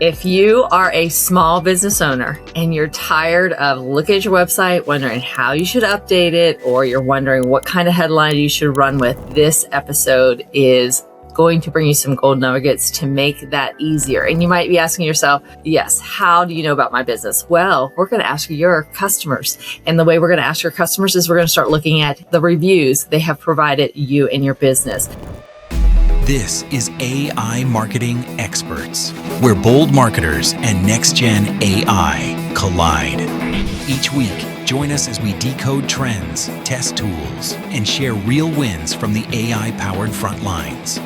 If you are a small business owner and you're tired of looking at your website, wondering how you should update it, or you're wondering what kind of headline you should run with, this episode is going to bring you some gold nuggets to make that easier. And you might be asking yourself, yes, how do you know about my business? Well, we're going to ask your customers. And the way we're going to ask your customers is we're going to start looking at the reviews they have provided you and your business. This is AI Marketing Experts, where bold marketers and next-gen AI collide. Each week, join us as we decode trends, test tools, and share real wins from the AI-powered front lines.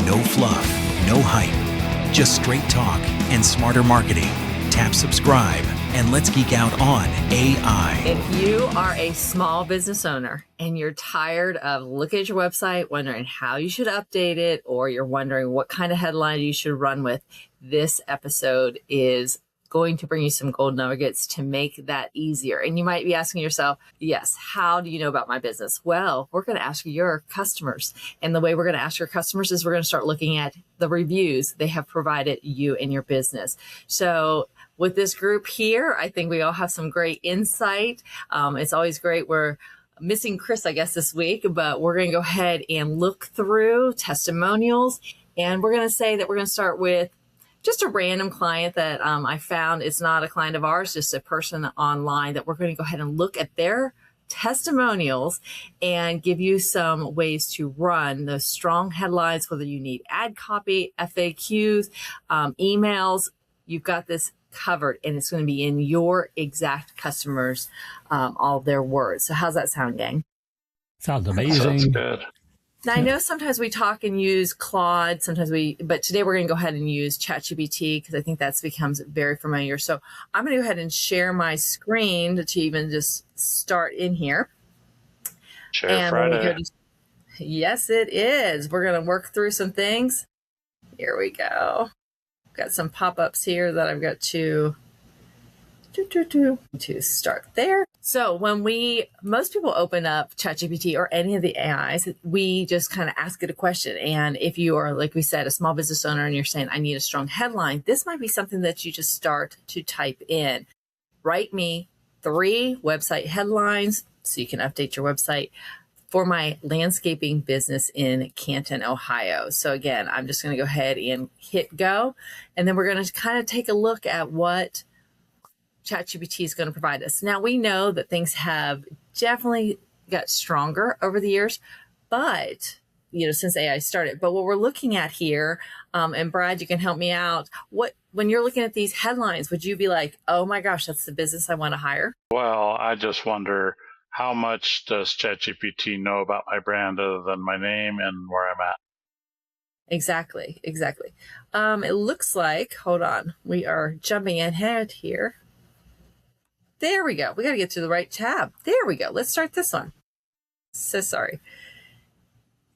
No fluff, no hype, just straight talk and smarter marketing. Tap subscribe and let's geek out on AI. If you are a small business owner and you're tired of looking at your website, wondering how you should update it, or you're wondering what kind of headline you should run with, this episode is going to bring you some gold nuggets to make that easier. And you might be asking yourself, yes, how do you know about my business? Well, we're going to ask your customers. And the way we're going to ask your customers is we're going to start looking at the reviews they have provided you and your business. So with this group here, I think we all have some great insight. It's always great. We're missing Chris, I guess, this week, but we're going to go ahead and look through testimonials. And we're going to say that we're going to start with just a random client that I found. It's not a client of ours, just a person online that we're going to go ahead and look at their testimonials and give you some ways to run those strong headlines, whether you need ad copy, FAQs, emails. You've got this covered, and it's going to be in your exact customers, all their words. So how's that sound, gang? Sounds amazing. Sounds good. Now, I know sometimes we talk and use Claude, but today we're going to go ahead and use ChatGPT because I think that's becomes very familiar. So I'm going to go ahead and share my screen to even just start in here. Share And Friday. Yes, it is. We're going to work through some things. Here we go. Got some pop-ups here that I've got to start there. So when most people open up ChatGPT or any of the AIs, we just kind of ask it a question. And if you are, like we said, a small business owner and you're saying, I need a strong headline, this might be something that you just start to type in. Write me 3 website headlines so you can update your website for my landscaping business in Canton, Ohio. So again, I'm just going to go ahead and hit go. And then we're going to kind of take a look at what ChatGPT is going to provide us. Now, we know that things have definitely got stronger over the years, but, since AI started. But what we're looking at here, and Brad, you can help me out. When you're looking at these headlines, would you be like, oh my gosh, that's the business I want to hire? Well, I just wonder, how much does ChatGPT know about my brand other than my name and where I'm at? Exactly. It looks like, hold on, we are jumping ahead here. There we go. We got to get to the right tab. There we go. Let's start this one. So sorry.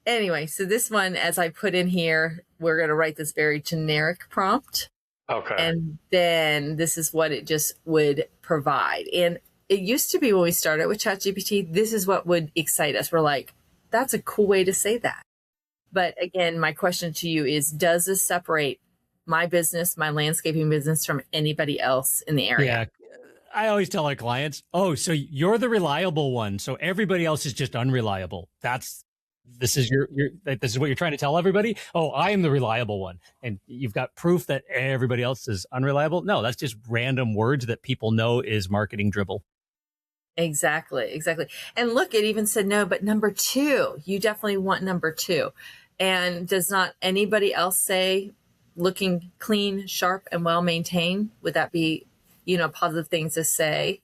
Anyway, so this one, as I put in here, we're going to write this very generic prompt. Okay. And then this is what it just would provide. And it used to be when we started with ChatGPT, this is what would excite us. We're like, that's a cool way to say that. But again, my question to you is, does this separate my business, my landscaping business, from anybody else in the area? Yeah. I always tell our clients, oh, so you're the reliable one. So everybody else is just unreliable. This is what you're trying to tell everybody. Oh, I am the reliable one. And you've got proof that everybody else is unreliable. No, that's just random words that people know is marketing dribble. Exactly. And look, it even said no, but number 2, you definitely want number 2. And does not anybody else say looking clean, sharp, and well maintained? Would that be, positive things to say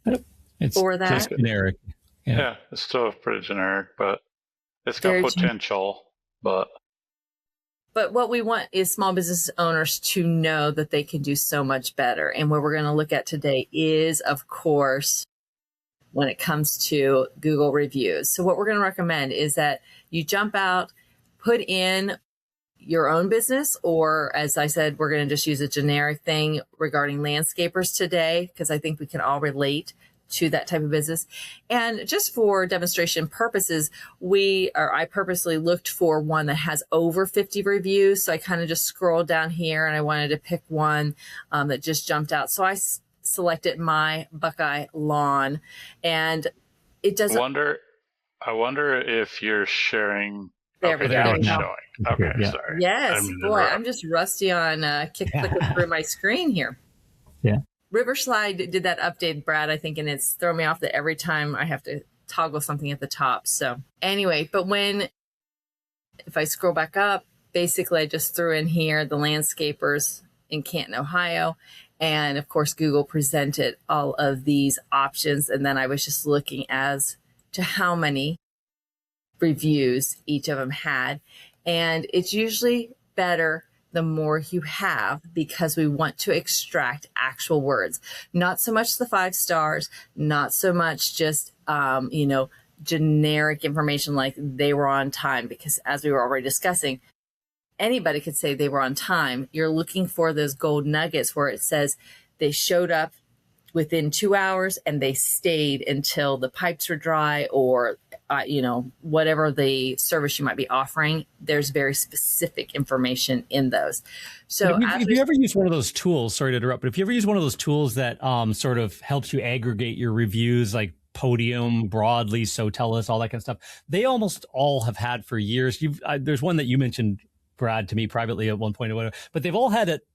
It's for that? just generic. Yeah, it's still pretty generic, but it's got Very potential. But what we want is small business owners to know that they can do so much better. And what we're going to look at today is, of course, when it comes to Google reviews. So what we're going to recommend is that you jump out, put in your own business, or as I said, we're going to just use a generic thing regarding landscapers today, because I think we can all relate to that type of business. And just for demonstration purposes, I purposely looked for one that has over 50 reviews. So I kind of just scrolled down here and I wanted to pick one that just jumped out. So I selected My Buckeye Lawn, and it doesn't. I wonder if you're sharing. There Okay, we go. you're not Yeah. showing. Okay, Yeah. sorry. Yes, boy, I'm interrupt. just rusty on clicking through my screen here. Yeah. Riverslide did that update, Brad, I think, and it's thrown me off that every time I have to toggle something at the top. So anyway, but if I scroll back up, basically I just threw in here the landscapers in Canton, Ohio. And of course, Google presented all of these options. And then I was just looking as to how many reviews each of them had. And it's usually better the more you have, because we want to extract actual words, not so much the 5 stars, not so much just, generic information like they were on time, because as we were already discussing, anybody could say they were on time. You're looking for those gold nuggets where it says they showed up within 2 hours and they stayed until the pipes were dry, or whatever the service you might be offering. There's very specific information in those. So if you ever use one of those tools, sorry to interrupt, but if you ever use one of those tools that sort of helps you aggregate your reviews, like Podium, Broadly, Sotellus, all that kind of stuff, they almost all have had for years. There's one that you mentioned, Brad, to me privately at one point or whatever, but they've all had it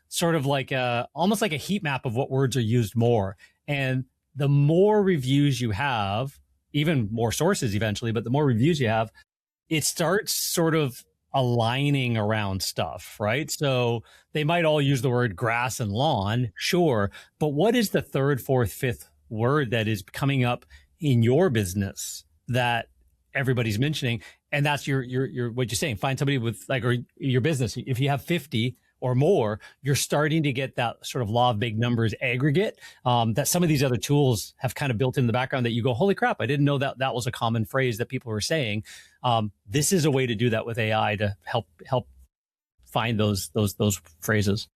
sort of like almost like a heat map of what words are used more. And the more reviews you have, even more sources eventually, but the more reviews you have, it starts sort of aligning around stuff, right? So they might all use the word grass and lawn, sure, but what is the 3rd, 4th, 5th word that is coming up in your business that everybody's mentioning? And that's your what you're saying. Find somebody with or your business. If you have 50 or more, you're starting to get that sort of law of big numbers aggregate that some of these other tools have kind of built in the background, that you go, holy crap, I didn't know that was a common phrase that people were saying. This is a way to do that with AI to help find those phrases.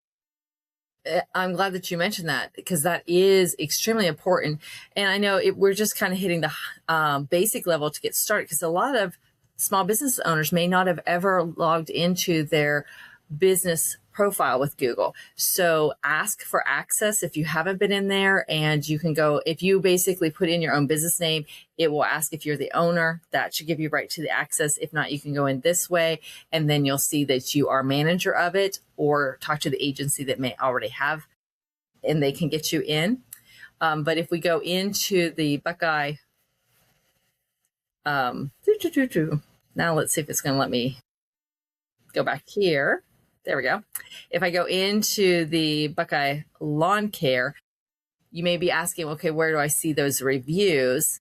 I'm glad that you mentioned that, because that is extremely important. And I know we're just kind of hitting the basic level to get started, because a lot of small business owners may not have ever logged into their business profile with Google. So ask for access if you haven't been in there, and you can go, if you basically put in your own business name, it will ask if you're the owner. That should give you right to the access. If not, you can go in this way, and then you'll see that you are manager of it, or talk to the agency that may already have, and they can get you in. But if we go into the Buckeye, now let's see if it's going to let me go back here. There we go. If I go into the Buckeye Lawn Care, you may be asking, okay, where do I see those reviews?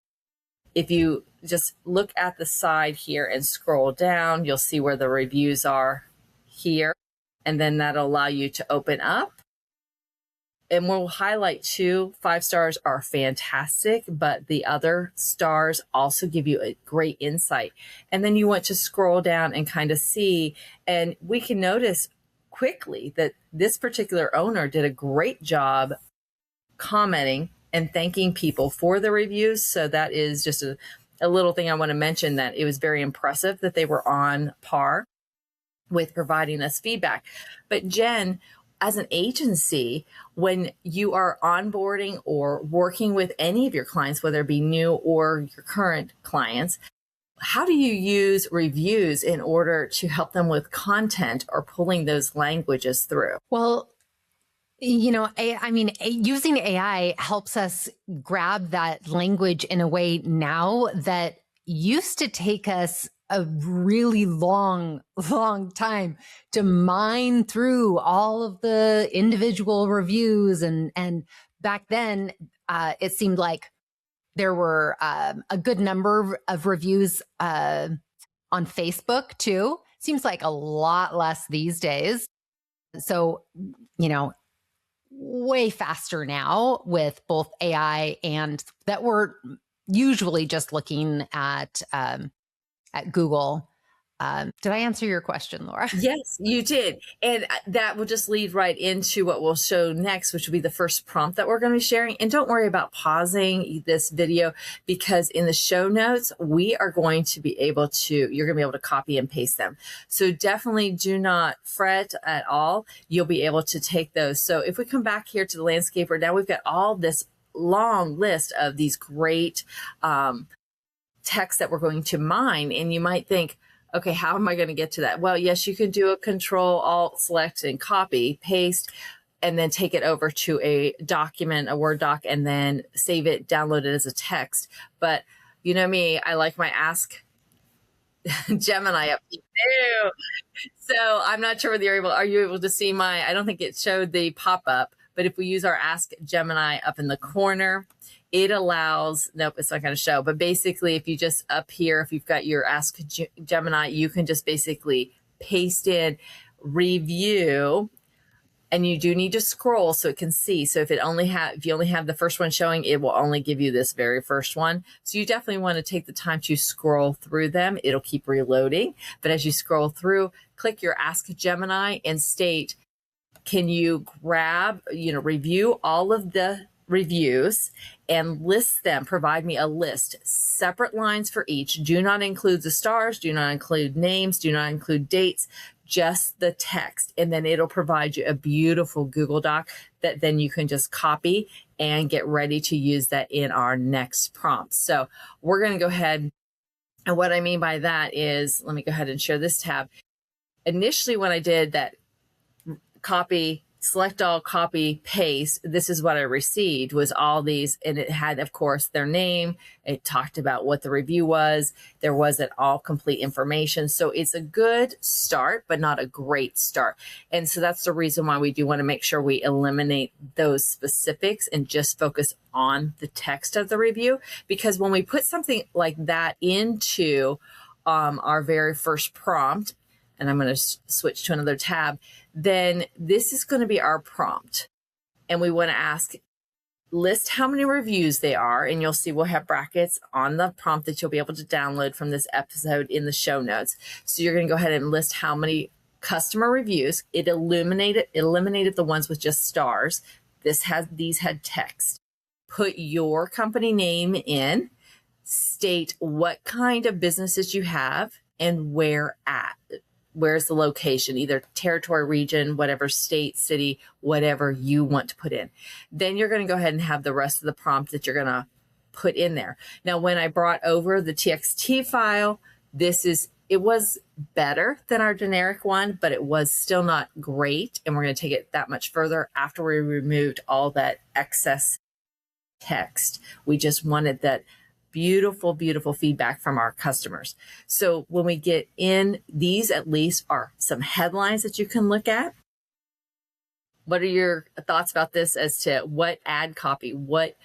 If you just look at the side here and scroll down, you'll see where the reviews are here. And then that'll allow you to open up. And we'll highlight 2. 5 stars are fantastic, but the other stars also give you a great insight. And then you want to scroll down and kind of see, and we can notice quickly that this particular owner did a great job commenting and thanking people for the reviews. So that is just a little thing I want to mention, that it was very impressive that they were on par with providing us feedback. But Jen, as an agency, when you are onboarding or working with any of your clients, whether it be new or your current clients, how do you use reviews in order to help them with content or pulling those languages through? Well, using AI helps us grab that language in a way now that used to take us a really long time to mine through all of the individual reviews. And back then, it seemed like there were a good number of reviews on Facebook too. Seems like a lot less these days. So, way faster now with both AI and that we're usually just looking at Google. Did I answer your question, Laura? Yes, you did. And that will just lead right into what we'll show next, which will be the first prompt that we're going to be sharing. And don't worry about pausing this video, because in the show notes, we are going to be able to, you're going to be able to copy and paste them. So definitely do not fret at all. You'll be able to take those. So if we come back here to the landscaper, now we've got all this long list of these great texts that we're going to mine. And you might think, okay, how am I going to get to that? Well, yes, you can do a Control Alt Select and copy, paste, and then take it over to a document, a Word doc, and then save it, download it as a text. But you know me, I like my Ask Gemini up there. So I'm not sure whether are you able to see I don't think it showed the pop-up, but if we use our Ask Gemini up in the corner, it allows, nope, it's not going to show. But basically, if you just up here, if you've got your Ask Gemini, you can just basically paste in review, and you do need to scroll so it can see. So if you only have the first one showing, it will only give you this very first one. So you definitely want to take the time to scroll through them. It'll keep reloading. But as you scroll through, click your Ask Gemini and state, can you grab, review all of the reviews and list them, provide me a list, separate lines for each. Do not include the stars, do not include names, do not include dates, just the text. And then it'll provide you a beautiful Google Doc that then you can just copy and get ready to use that in our next prompt. So we're going to go ahead. And what I mean by that is, let me go ahead and share this tab. Initially, when I did that copy, select all, copy, paste, this is what I received, was all these, and it had, of course, their name. It talked about what the review was. There wasn't all complete information. So it's a good start, but not a great start. And so that's the reason why we do want to make sure we eliminate those specifics and just focus on the text of the review. Because when we put something like that into our very first prompt, and I'm going to switch to another tab, then this is going to be our prompt. And we want to ask, list how many reviews they are. And you'll see we'll have brackets on the prompt that you'll be able to download from this episode in the show notes. So you're going to go ahead and list how many customer reviews. It eliminated the ones with just stars. These had text. Put your company name in, state what kind of businesses you have and where at. Where's the location, either territory, region, whatever, state, city, whatever you want to put in. Then you're going to go ahead and have the rest of the prompt that you're going to put in there. Now, when I brought over the TXT file, it was better than our generic one, but it was still not great. And we're going to take it that much further after we removed all that excess text. We just wanted that beautiful, beautiful feedback from our customers. So when we get in, these at least are some headlines that you can look at. What are your thoughts about this as to what ad copy, what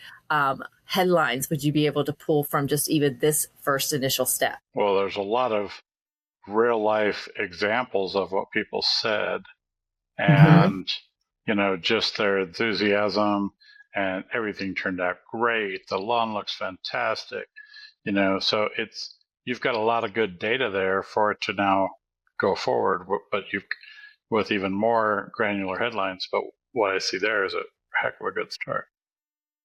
headlines would you be able to pull from just even this first initial step? Well, there's a lot of real life examples of what people said and, just their enthusiasm. And everything turned out great. The lawn looks fantastic, so you've got a lot of good data there for it to now go forward, but with even more granular headlines. But what I see there is a heck of a good start.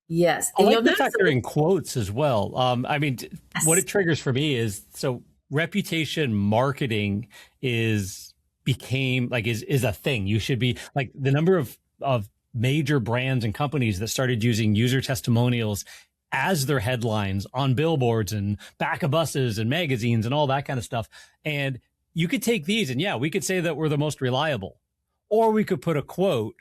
Yes. I like the fact they're in quotes as well. What it triggers for me is, so reputation marketing is a thing. You should be like, the number of major brands and companies that started using user testimonials as their headlines on billboards and back of buses and magazines and all that kind of stuff. And you could take these and we could say that we're the most reliable, or we could put a quote,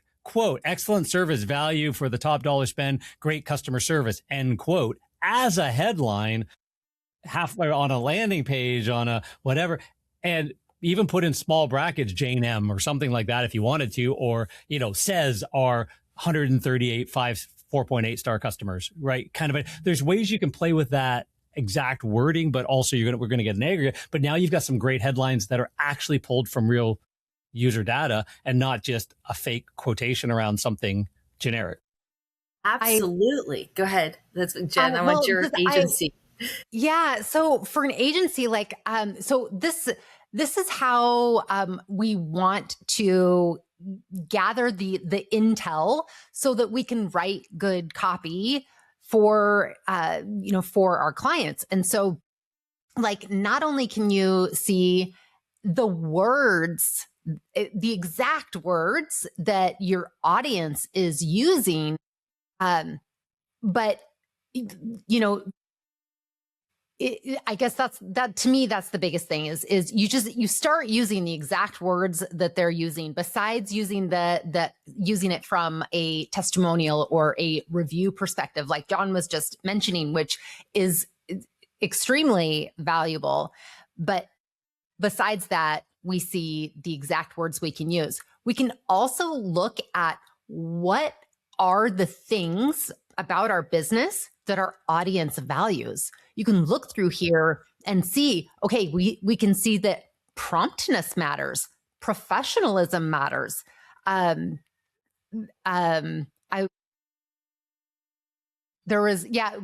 excellent service value for the top dollar spend, great customer service, end quote, as a headline, halfway on a landing page, on a whatever. And even put in small brackets, Jane M or something like that if you wanted to, or, says our 138 4.8 star customers, right? There's ways you can play with that exact wording, but also we're going to get an aggregate. But now you've got some great headlines that are actually pulled from real user data and not just a fake quotation around something generic. Absolutely. Go ahead. That's Jen. I want your agency. So for an agency, this is how we want to gather the intel so that we can write good copy for for our clients. And so, like, not only can you see the words, the exact words that your audience is using, but I guess that to me, that's the biggest thing is you start using the exact words that they're using, besides using using it from a testimonial or a review perspective, like John was just mentioning, which is extremely valuable. But besides that, we see the exact words we can use. We can also look at what are the things about our business that our audience values. You can look through here and see, okay, we can see that promptness matters, professionalism matters.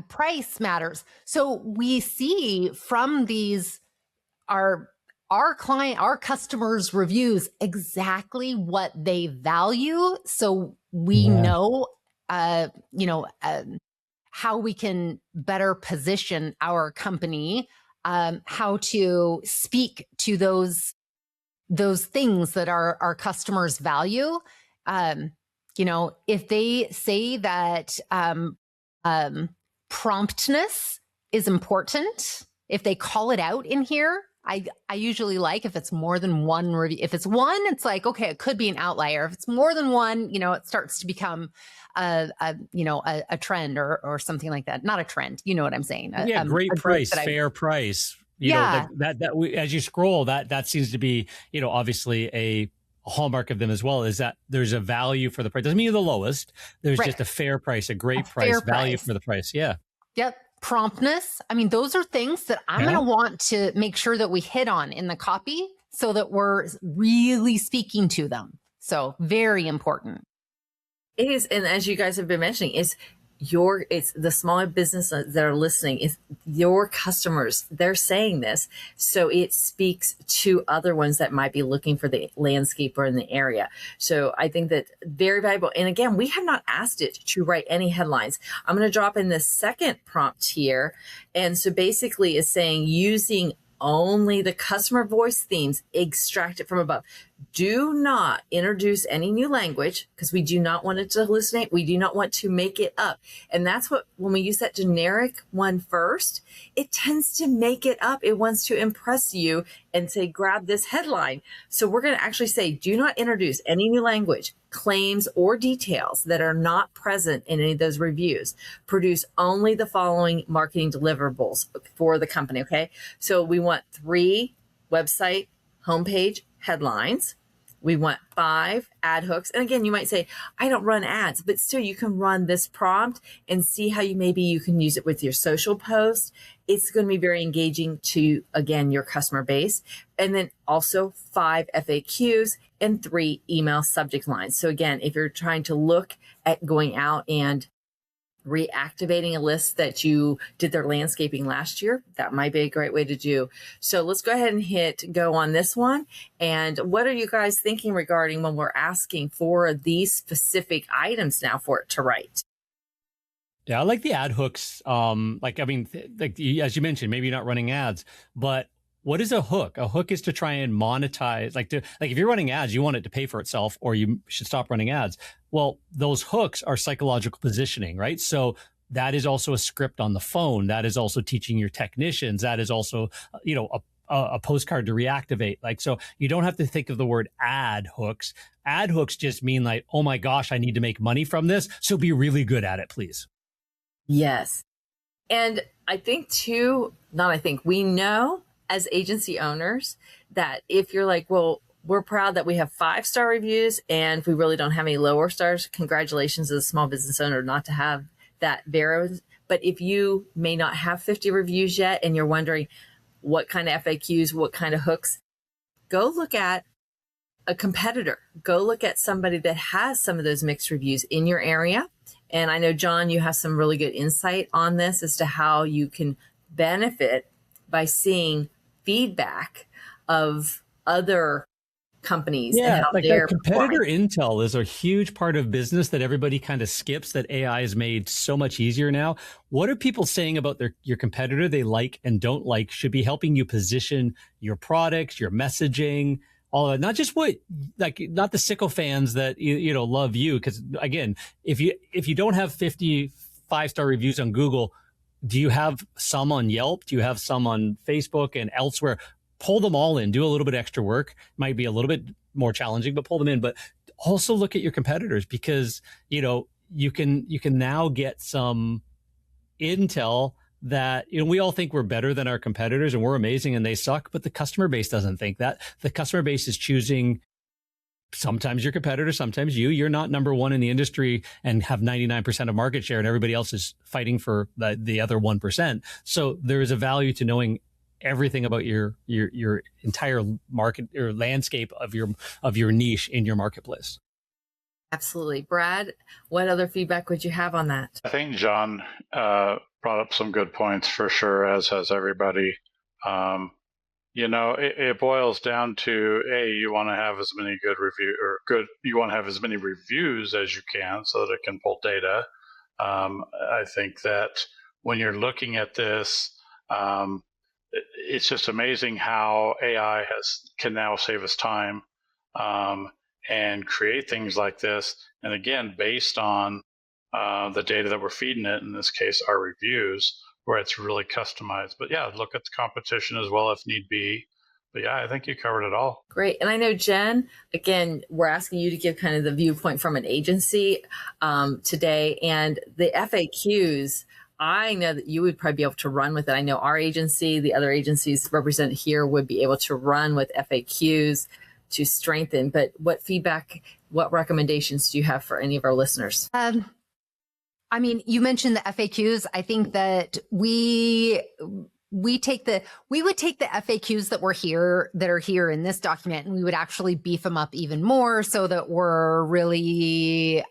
Price matters. So we see from these our customers' reviews exactly what they value. So we know, how we can better position our company, how to speak to those things that our customers value. If they say that promptness is important, if they call it out in here, I usually like, if it's more than one review. If it's one, it's like, okay, it could be an outlier. If it's more than one, it starts to become a trend or something like that. Not a trend, you know what I'm saying? Great price, fair price. As you scroll, that seems to be, obviously a hallmark of them as well, is that there's a value for the price. Doesn't mean you're the lowest. There's just a fair price, a great price, value for the price. Yeah. Yep. Promptness. I mean, those are things that I'm going to want to make sure that we hit on in the copy so that we're really speaking to them. So very important. It is. And as you guys have been mentioning, it's the smaller businesses that are listening, it's your customers, they're saying this. So it speaks to other ones that might be looking for the landscaper in the area. So I think that very valuable. And again, we have not asked it to write any headlines. I'm going to drop in the second prompt here. And so basically it's saying using only the customer voice themes extracted from above. Do not introduce any new language because we do not want it to hallucinate. We do not want to make it up. And that's what, when we use that generic one first, it tends to make it up. It wants to impress you and say, grab this headline. So we're going to actually say, do not introduce any new language, claims, or details that are not present in any of those reviews. Produce only the following marketing deliverables for the company. Okay. So we want 3 website homepage headlines. We want 5 ad hooks. And again, you might say, I don't run ads, but still you can run this prompt and see how you can use it with your social posts. It's going to be very engaging to, again, your customer base. And then also 5 FAQs and 3 email subject lines. So again, if you're trying to look at going out and reactivating a list that you did their landscaping last year, that might be a great way to do. So let's go ahead and hit go on this one. And what are you guys thinking regarding when we're asking for these specific items now for it to write? Yeah, I like the ad hooks. As you mentioned, maybe you're not running ads, but what is a hook? A hook is to try and monetize. If you're running ads, you want it to pay for itself, or you should stop running ads. Well, those hooks are psychological positioning, right? So that is also a script on the phone. That is also teaching your technicians. That is also, a postcard to reactivate. So you don't have to think of the word ad hooks. Ad hooks just mean like, oh my gosh, I need to make money from this. So be really good at it, please. Yes. And I think we know as agency owners that if you're like, well, we're proud that we have 5-star reviews and if we really don't have any lower stars, congratulations as a small business owner not to have that variance. But if you may not have 50 reviews yet and you're wondering what kind of FAQs, what kind of hooks, go look at a competitor. Go look at somebody that has some of those mixed reviews in your area. And I know, John, you have some really good insight on this as to how you can benefit by seeing feedback of other companies and Yeah, how like they're that competitor performing. intel is a huge part of business that everybody kind of skips, that AI has made so much easier now. What are people saying about your competitor they like and don't like should be helping you position your products, your messaging, all of it. Not just what, like, not the sycophants that, you know, love you. Because again, if you don't have 50 5-star reviews on Google, do you have some on Yelp? Do you have some on Facebook and elsewhere? Pull them all in, do a little bit extra work. Might be a little bit more challenging, but pull them in. But also look at your competitors, because, you know, you can now get some intel that, you know, we all think we're better than our competitors and we're amazing and they suck, but the customer base doesn't think that. The customer base is choosing sometimes your competitor, sometimes you. You're not number one in the industry and have 99% of market share, and everybody else is fighting for the other 1%. So there is a value to knowing everything about your entire market or landscape of your niche in your marketplace. Absolutely. Brad, what other feedback would you have on that? I think John brought up some good points for sure, as has everybody. You know, it boils down to, you want to have as many you want to have as many reviews as you can so that it can pull data. I think that when you're looking at this, it's just amazing how AI can now save us time and create things like this. And again, based on the data that we're feeding it, in this case, our reviews, where it's really customized. But yeah, look at the competition as well if need be. But yeah, I think you covered it all. Great. And I know, Jen, again, we're asking you to give kind of the viewpoint from an agency today. And the FAQs, I know that you would probably be able to run with it. I know our agency, the other agencies represented here, would be able to run with FAQs to strengthen. But what feedback, what recommendations do you have for any of our listeners? I mean, you mentioned the FAQs. I think that we would take the FAQs that are here in this document, and we would actually beef them up even more so that we're really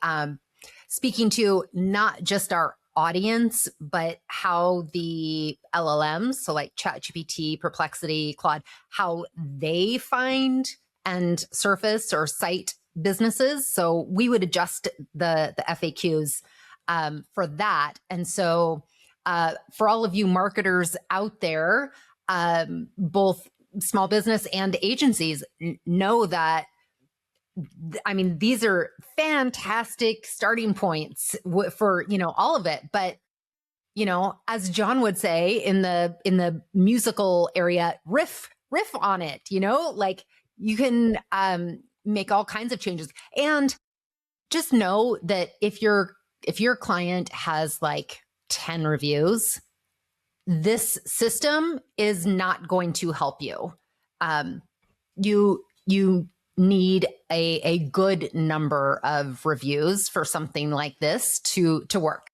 speaking to not just our audience, but how the LLMs, so like ChatGPT, Perplexity, Claude, how they find and surface or cite businesses. So we would adjust the FAQs for that. And so for all of you marketers out there, both small business and agencies, know that, I mean, these are fantastic starting points for, you know, all of it. But, you know, as John would say in the musical area, riff on it, you know, like you can make all kinds of changes. And just know that if your client has like 10 reviews, this system is not going to help you. You need a good number of reviews for something like this to work.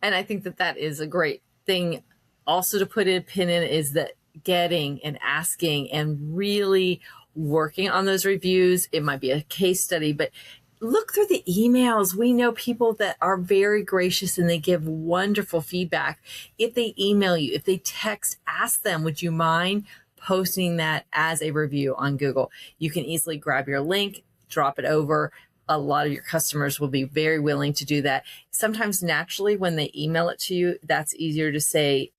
And I think that is a great thing also to put a pin in, is that getting and asking and really working on those reviews. It might be a case study, but look through the emails. We know people that are very gracious and they give wonderful feedback. If they email you, if they text, ask them, would you mind posting that as a review on Google? You can easily grab your link, drop it over. A lot of your customers will be very willing to do that. Sometimes naturally when they email it to you, that's easier to say.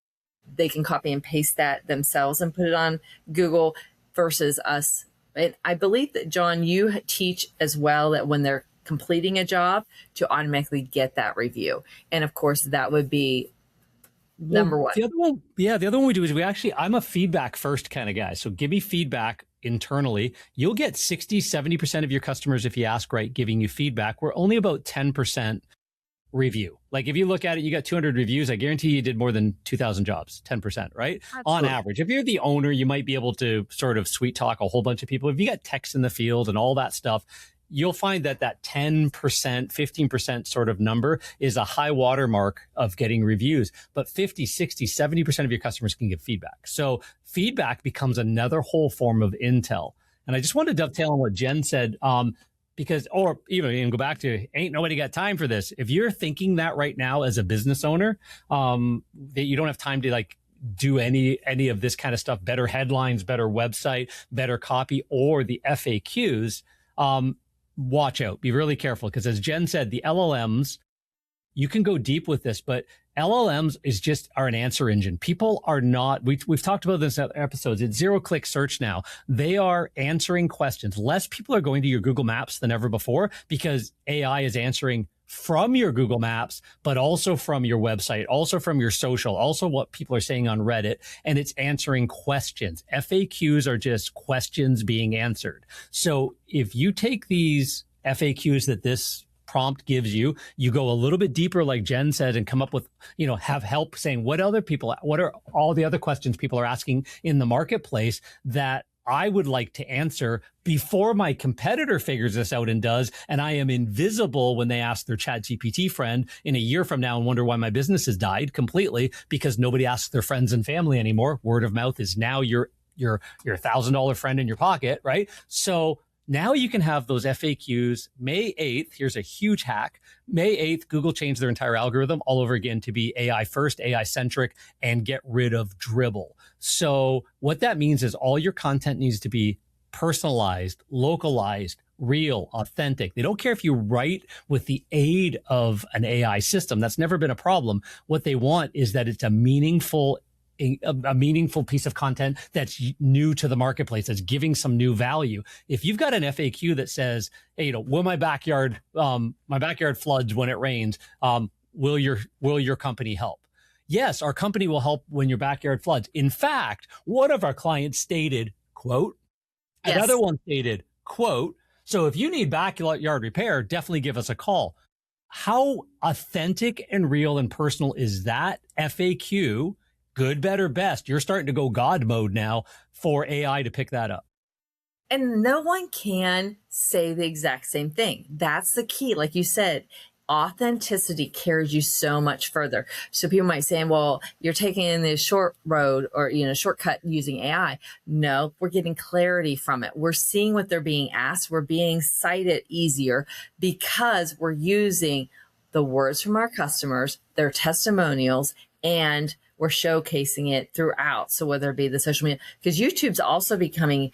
They can copy and paste that themselves and put it on Google versus us. And I believe that, John, you teach as well that when they're completing a job to automatically get that review. And of course, that would be number one. The other one we do is I'm a feedback first kind of guy. So give me feedback internally. You'll get 60, 70% of your customers, if you ask right, giving you feedback. We're only about 10% review. Like if you look at it, you got 200 reviews. I guarantee you did more than 2,000 jobs, 10%, right? Absolutely. On average. If you're the owner, you might be able to sort of sweet talk a whole bunch of people. If you got text in the field and all that stuff, you'll find that 10%, 15% sort of number is a high watermark of getting reviews. But 50, 60, 70% of your customers can give feedback. So feedback becomes another whole form of intel. And I just want to dovetail on what Jen said, because, or even go back to, ain't nobody got time for this. If you're thinking that right now as a business owner, that you don't have time to like do any of this kind of stuff, better headlines, better website, better copy, or the FAQs, watch out. Be really careful, because as Jen said, the LLMs, you can go deep with this, but LLMs are an answer engine. People are not, we've talked about this in episodes. It's zero-click search now. They are answering questions. Less people are going to your Google Maps than ever before, because AI is answering from your Google Maps, but also from your website, also from your social, also what people are saying on Reddit, and it's answering questions. FAQs are just questions being answered. So if you take these FAQs that this prompt gives you, you go a little bit deeper, like Jen said, and come up with, have help saying what are all the other questions people are asking in the marketplace that I would like to answer before my competitor figures this out and does, and I am invisible when they ask their ChatGPT friend in a year from now and wonder why my business has died completely, because nobody asks their friends and family anymore. Word of mouth is now your $1,000 friend in your pocket, right? So now you can have those FAQs. May 8th, here's a huge hack. May 8th, Google changed their entire algorithm all over again to be AI first, AI centric, and get rid of dribble. So what that means is all your content needs to be personalized, localized, real, authentic. They don't care if you write with the aid of an AI system. That's never been a problem. What they want is that it's a meaningful piece of content that's new to the marketplace, that's giving some new value. If you've got an FAQ that says, hey, will my backyard floods when it rains, will your company help? Yes, our company will help when your backyard floods. In fact, one of our clients stated, quote, Yes. Another one stated, quote, so if you need backyard repair, definitely give us a call. How authentic and real and personal is that FAQ? Good, better, best. You're starting to go God mode now for AI to pick that up. And no one can say the exact same thing. That's the key. Like you said, authenticity carries you so much further. So people might say, well, you're taking the short road or, shortcut using AI. No, we're getting clarity from it. We're seeing what they're being asked. We're being cited easier because we're using the words from our customers, their testimonials, and we're showcasing it throughout. So whether it be the social media, because YouTube's also becoming,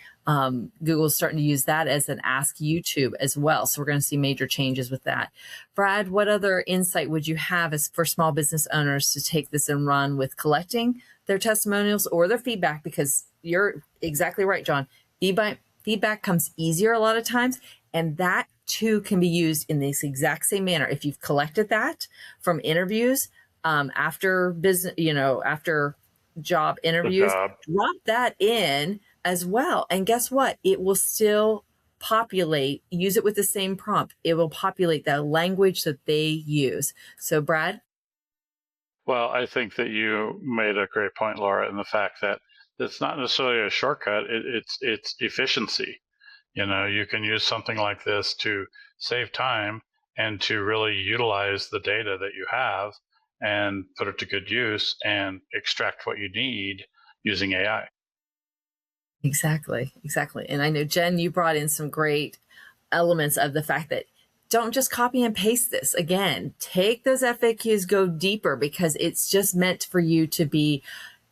Google's starting to use that as an Ask YouTube as well. So we're going to see major changes with that. Brad, what other insight would you have as for small business owners to take this and run with collecting their testimonials or their feedback? Because you're exactly right, John. Feedback comes easier a lot of times. And that too can be used in this exact same manner. If you've collected that from interviews, after business, after job interviews, drop that in as well. And guess what? It will still populate, use it with the same prompt. It will populate the language that they use. So Brad? Well, I think that you made a great point, Laura, in the fact that it's not necessarily a shortcut. It's efficiency. You can use something like this to save time and to really utilize the data that you have and put it to good use and extract what you need using AI. Exactly. And I know, Jen, you brought in some great elements of the fact that don't just copy and paste this. Again, take those FAQs, go deeper, because it's just meant for you to be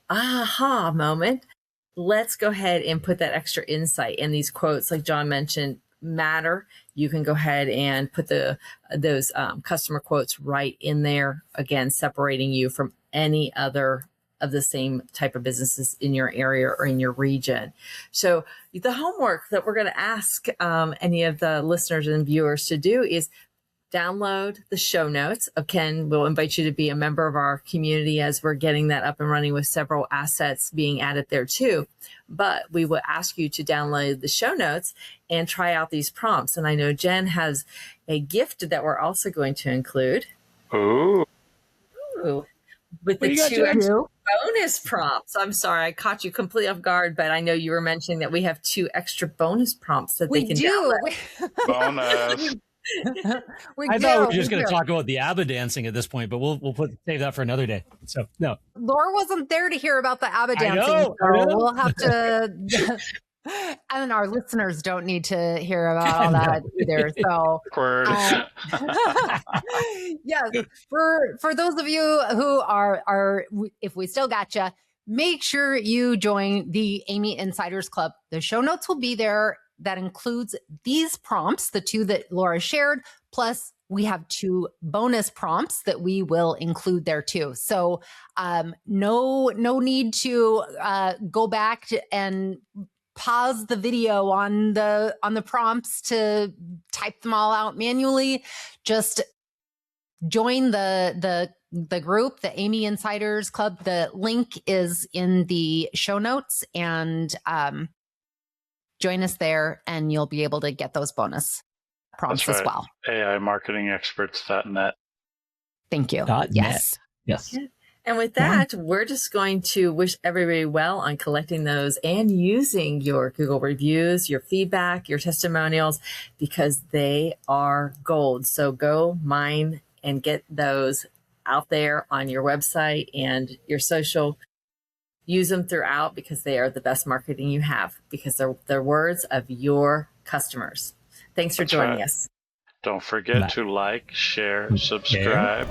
aha moment. Let's go ahead and put that extra insight in these quotes, like John mentioned, matter. You can go ahead and put those customer quotes right in there, again, separating you from any other of the same type of businesses in your area or in your region. So the homework that we're going to ask any of the listeners and viewers to do is download the show notes. Ken will invite you to be a member of our community as we're getting that up and running with several assets being added there too. But we will ask you to download the show notes and try out these prompts. And I know Jen has a gift that we're also going to include. Ooh. With the two extra bonus prompts. I'm sorry, I caught you completely off guard, but I know you were mentioning that we have 2 extra bonus prompts that they can download. Bonus. I thought we were just going to talk about the ABBA dancing at this point, but we'll save that for another day. So no, Laura wasn't there to hear about the ABBA dancing. I know. We'll have to. And our listeners don't need to hear about all that either. So, yes, for those of you who are, if we still got you, make sure you join the Amy Insiders Club. The show notes will be there. That includes these prompts, the 2 that Laura shared, plus we have 2 bonus prompts that we will include there too. So no need to go back and pause the video on the prompts to type them all out manually. Just join the group, the Amy Insiders Club. The link is in the show notes, and join us there, and you'll be able to get those bonus prompts as well. AImarketingexperts.net. Thank you. Yes. And with that, we're just going to wish everybody well on collecting those and using your Google reviews, your feedback, your testimonials, because they are gold. So go mine and get those out there on your website and your social. Use them throughout, because they are the best marketing you have, because they're words of your customers. Thanks for joining us. Don't forget to like, share, subscribe.